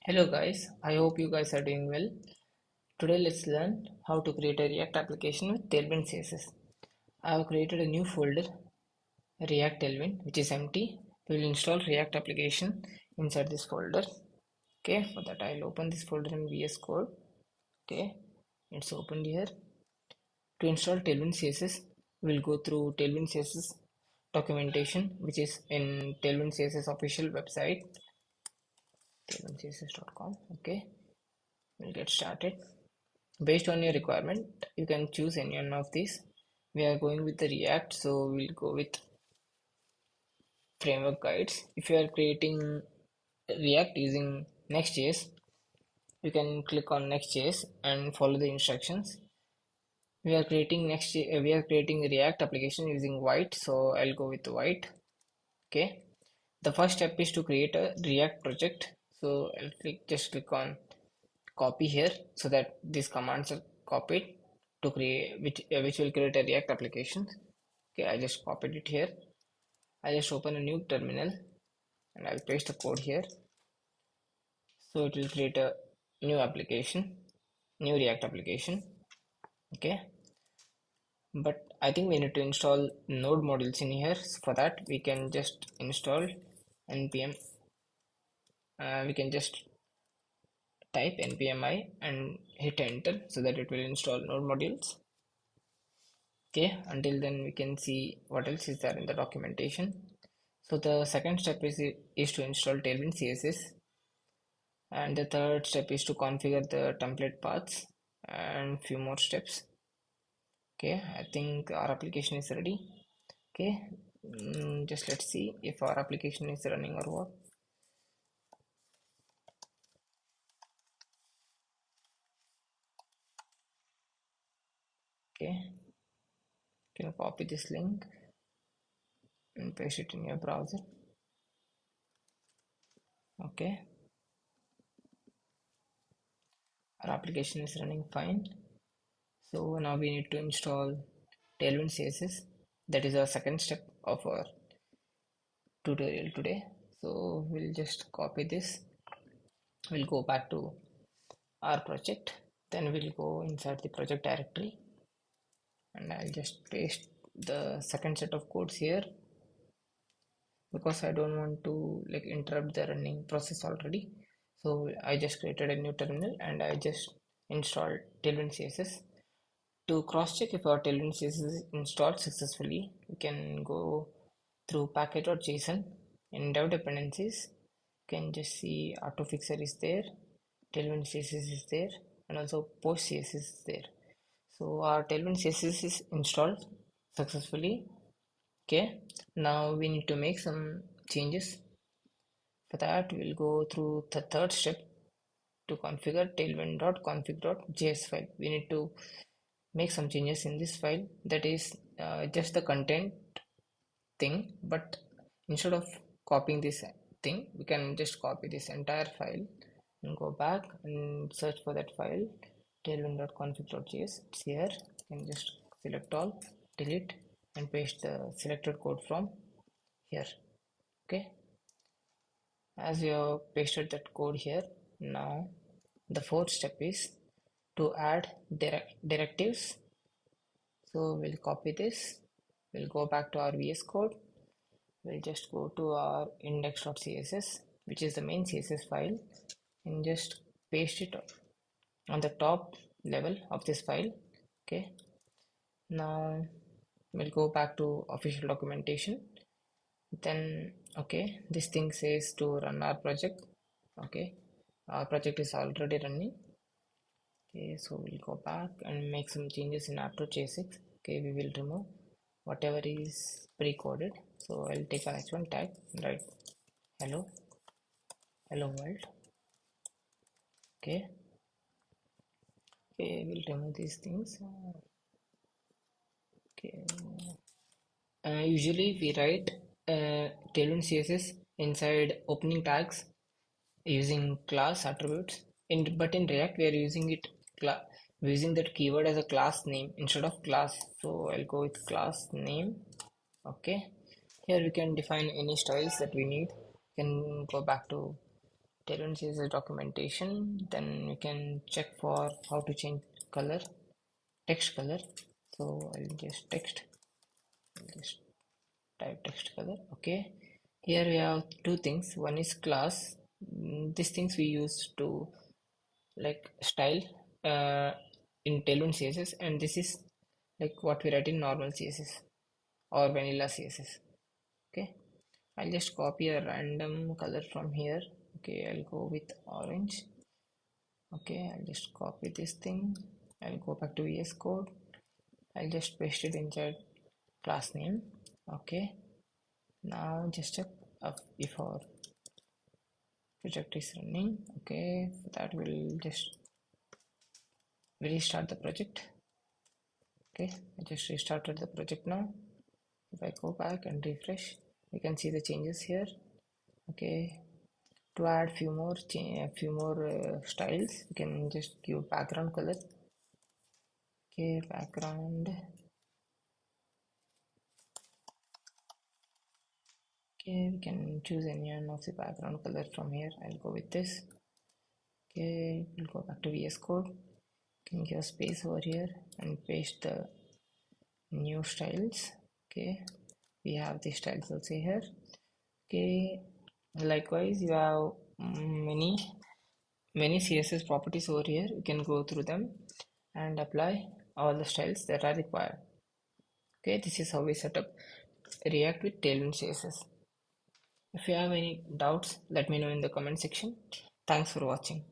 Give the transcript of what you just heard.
Hello guys, I hope you guys are doing well. Today let's learn how to create a React application with Tailwind CSS. I have created a new folder, React Tailwind, which is empty. We will install React application inside this folder. Okay, for that I'll open this folder in VS Code. Okay, it's opened here. To install Tailwind CSS, we'll go through Tailwind CSS documentation, which is in Tailwind CSS official website, tailwindcss.com. Okay, we'll get started. Based on your requirement, you can choose any one of these. We are going with the React, so we'll go with framework guides. If you are creating React using Next.js, you can click on Next.js and follow the instructions. We are creating a React application using Vite, so I'll go with Vite. Okay. The first step is to create a React project. So just click on copy here so that these commands are copied to create which will create a React application. Okay, I just copied it here. I just open a new terminal and I'll paste the code here. So it will create a new application, new React application. Okay, but I think we need to install node modules in here. For that, we can just install npm. We can just type npmi and hit enter so that it will install node modules. Okay, until then we can see what else is there in the documentation. So the second step is to install Tailwind CSS, and the third step is to configure the template paths and few more steps. Okay, I think our application is ready. Okay, just let's see if our application is running or what. Okay, you can copy this link and paste it in your browser. Okay, our application is running fine. So now we need to install Tailwind CSS. That is our second step of our tutorial today. So we'll just copy this. We'll go back to our project. Then we'll go inside the project directory and I'll just paste the second set of codes here because I don't want to like interrupt the running process already. So I just created a new terminal and I just installed Tailwind CSS. To cross-check if our Tailwind CSS is installed successfully, we can go through package.json. In dev dependencies, you can just see autofixer is there, Tailwind CSS is there, and also post CSS is there. So our Tailwind CSS is installed successfully. Okay, now we need to make some changes. For that, we'll go through the third step to configure tailwind.config.js file. We need to make some changes in this file, that is just the content thing, but instead of copying this thing, we can just copy this entire file and go back and search for that file, tailwind.config.js. It's here. You can just select all, delete, and paste the selected code from here. Okay, as you have pasted that code here, now the fourth step is to add directives. So we'll copy this, we'll go back to our VS Code, we'll just go to our index.css, which is the main CSS file, and just paste it on the top level of this file. Okay, now we'll go back to official documentation. Then okay, this thing says to run our project. Okay, our project is already running. Okay, so we'll go back and make some changes in app.js. Okay, we will remove whatever is pre-coded. So I'll take an h1 tag and write hello world. Okay, okay, we'll remove these things. Okay, usually we write tailwind css inside opening tags using class attributes. But in React we are using using that keyword as a class name instead of class. So I'll go with class name. Okay, here we can define any styles that we need. We can go back to Tailwind CSS documentation. Then we can check for how to change color, text color. So I'll just type text color. Okay, here we have two things. One is class. These things we use to like style in Tailwind CSS, and this is like what we write in normal CSS or vanilla CSS. Okay, I'll just copy a random color from here. Okay, I'll go with orange. Okay, I'll just copy this thing. I'll go back to VS Code. I'll just paste it inside class name. Okay, now just check if our project is running. Okay, for that we'll just restart the project. Okay, I just restarted the project now. If I go back and refresh, we can see the changes here. Okay, to add few more styles, we can just give background color. Okay, background. Okay, we can choose any one of the background color from here. I'll go with this. Okay, we'll go back to VS Code. Can give space over here and paste the new styles. Okay, we have the styles also here. Okay, likewise you have many CSS properties over here. You can go through them and apply all the styles that are required. Okay, this is how we set up React with Tailwind CSS. If you have any doubts, let me know in the comment section. Thanks for watching.